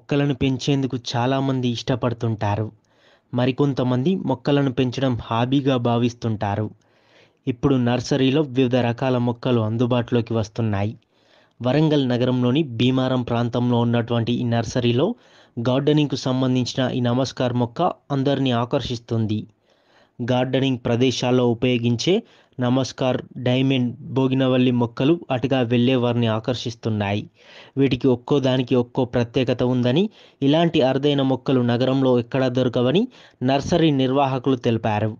మొక్కలను పెంచేందుకు చాలామంది ఇష్టపడుతుంటారు. మరికొంతమంది మొక్కలను పెంచడం హాబీగా భావిస్తుంటారు. ఇప్పుడు నర్సరీలో వివిధ రకాల మొక్కలు అందుబాటులోకి వస్తున్నాయి. వరంగల్ నగరంలోని భీమారం ప్రాంతంలో ఉన్నటువంటి ఈ నర్సరీలో గార్డెనింగ్కు సంబంధించిన ఈ నమస్కార్ మొక్క అందరినీ ఆకర్షిస్తుంది. గార్డెనింగ్ ప్రదేశాల్లో ఉపయోగించే నమస్కార్, డైమండ్, బోగినవల్లి మొక్కలు అటుగా వెళ్ళే వారిని ఆకర్షిస్తున్నాయి. వీటికి ఒక్కోదానికి ఒక్కో ప్రత్యేకత ఉందని, ఇలాంటి అరుదైన మొక్కలు నగరంలో ఎక్కడా దొరకవని నర్సరీ నిర్వాహకులు తెలిపారు.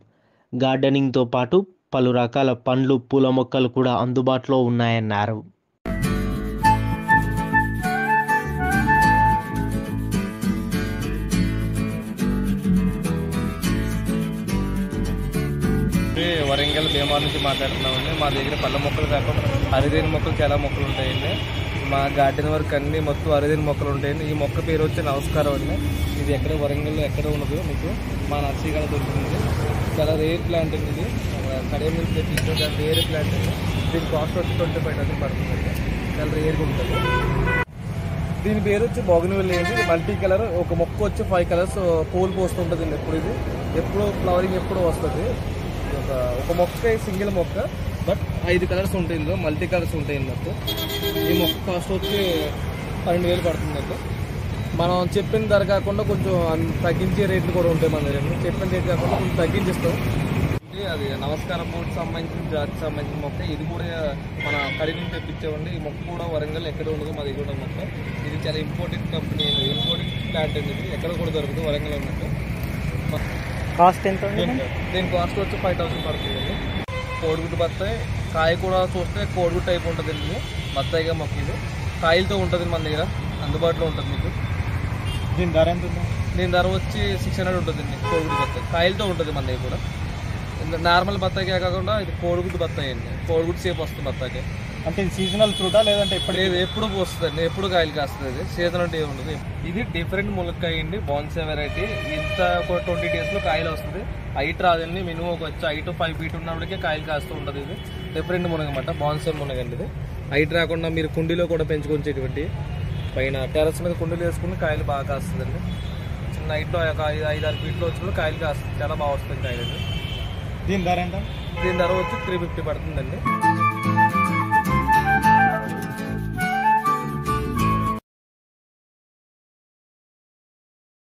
గార్డెనింగ్తో పాటు పలు రకాల పండ్లు, పూల మొక్కలు కూడా అందుబాటులో ఉన్నాయన్నారు. వరంగల్ భీమార్ నుంచి మాట్లాడుతున్నామండి. మా దగ్గర పళ్ళ మొక్కలు కాకుండా అరుదైన మొక్కలు చాలా మొక్కలు ఉంటాయండి. మా గార్డెన్ వర్క్ అన్ని మొత్తం అరుదైన మొక్కలు ఉంటాయండి. ఈ మొక్క పేరు వచ్చి నమస్కారం అండి. ఇది ఎక్కడ వరంగల్లో ఎక్కడ ఉండదు, మీకు మా నర్సరీ కూడా దొరుకుతుంది. చాలా రేర్ ప్లాంట్ అండి. ఇది కడియం నుంచి తెప్పించిన చాలా రేర్ ప్లాంట్ అండి. దీని కాస్ట్ వచ్చి 25,000 పడుతుందండి. చాలా రేర్గా ఉంటుంది. దీని పేరు వచ్చి బోగినవెల్లి అండి. ఇది మల్టీ కలర్. ఒక మొక్క వచ్చి 5 కలర్స్ పూలు పోస్తుంటుంది. ఎప్పుడు ఫ్లవరింగ్ ఎప్పుడు వస్తుంది. ఒక మొక్క సింగిల్ మొక్క, బట్ 5 కలర్స్ ఉంటాయి. ఇందులో మల్టీ కలర్స్ ఉంటాయి మొత్తం. ఈ మొక్క కాస్ట్ వచ్చి 12,000 పడుతుందండి. మనం చెప్పిన ధర కాకుండా కొంచెం తగ్గించే రేట్లు కూడా ఉంటాయి మన దగ్గర. చెప్పిన రేట్ కాకుండా కొంచెం తగ్గించేస్తాం. అది నమస్కారం బోర్డు సంబంధించిన జాతికి సంబంధించిన మొక్క. ఇది కూడా మన కడిగి నుంచి తెప్పించామండి. ఈ మొక్క కూడా వరంగల్ ఎక్కడ ఉండదు, మా దగ్గర ఉన్న మొక్క. ఇది చాలా ఇంపార్టెంట్ కంపెనీ, ఇంపార్టెంట్ ప్లాంట్ అండి. ఇది ఎక్కడ కూడా దొరకదు, వరంగల్ ఉన్నట్టు. కాస్ట్ ఎంత? దీని కాస్ట్ వచ్చి 5,000 పడుతుందండి. కోడిగుడ్డు బత్తాయి, కాయ కూడా చూస్తే కోడిగుడ్డు టైప్ ఉంటుందండి. బత్తాయిగా మొక్క ఇది కాయలతో ఉంటుంది మన దగ్గర, అందుబాటులో ఉంటుంది మీకు. దీని ధర ఎంత? దీని ధర వచ్చి 600 ఉంటుందండి. కోడిగుడ్డు బత్తాయి కాయలతో ఉంటుంది మన దగ్గర కూడా. నార్మల్ బత్తాయికే కాకుండా ఇది కోడిగుడ్డు బత్తాయి అండి. కోడిగుడ్డు సేపు వస్తుంది బత్తాయికి. అంటే ఇది సీజనల్ ఫ్రూటా లేదంటే ఎప్పుడు వస్తుందండి, ఎప్పుడు కాయలు కాస్తుంది. ఇది సీజన్ అంటే ఏముండదు. ఇది డిఫరెంట్ ములక్కాయ అండి, బాన్సే వెరైటీ. ఇంత ఒక 20 డేస్లో కాయలు వస్తుంది. హైట్ రాదండి, మినిమం ఒక వచ్చి హైట్ 5 feet ఉన్నప్పటికే కాయలు కాస్తూ ఉంటుంది. ఇది డిఫరెంట్ మునగమాట, బాన్సే మునగండి. ఇది హైట్ రాకుండా మీరు కుండీలో కూడా పెంచుకొచ్చేటువంటి, పైన టెరస్ మీద కుండీలు వేసుకుని కాయలు బాగా కాస్తుందండి. చిన్న హైట్లో ఒక 5-6 feet వచ్చినప్పుడు కాయలు కాస్తుంది. చాలా బాగా వస్తుంది కాయలు. దీని ధర ఎంత? దీని ధర వచ్చి 350 పడుతుందండి.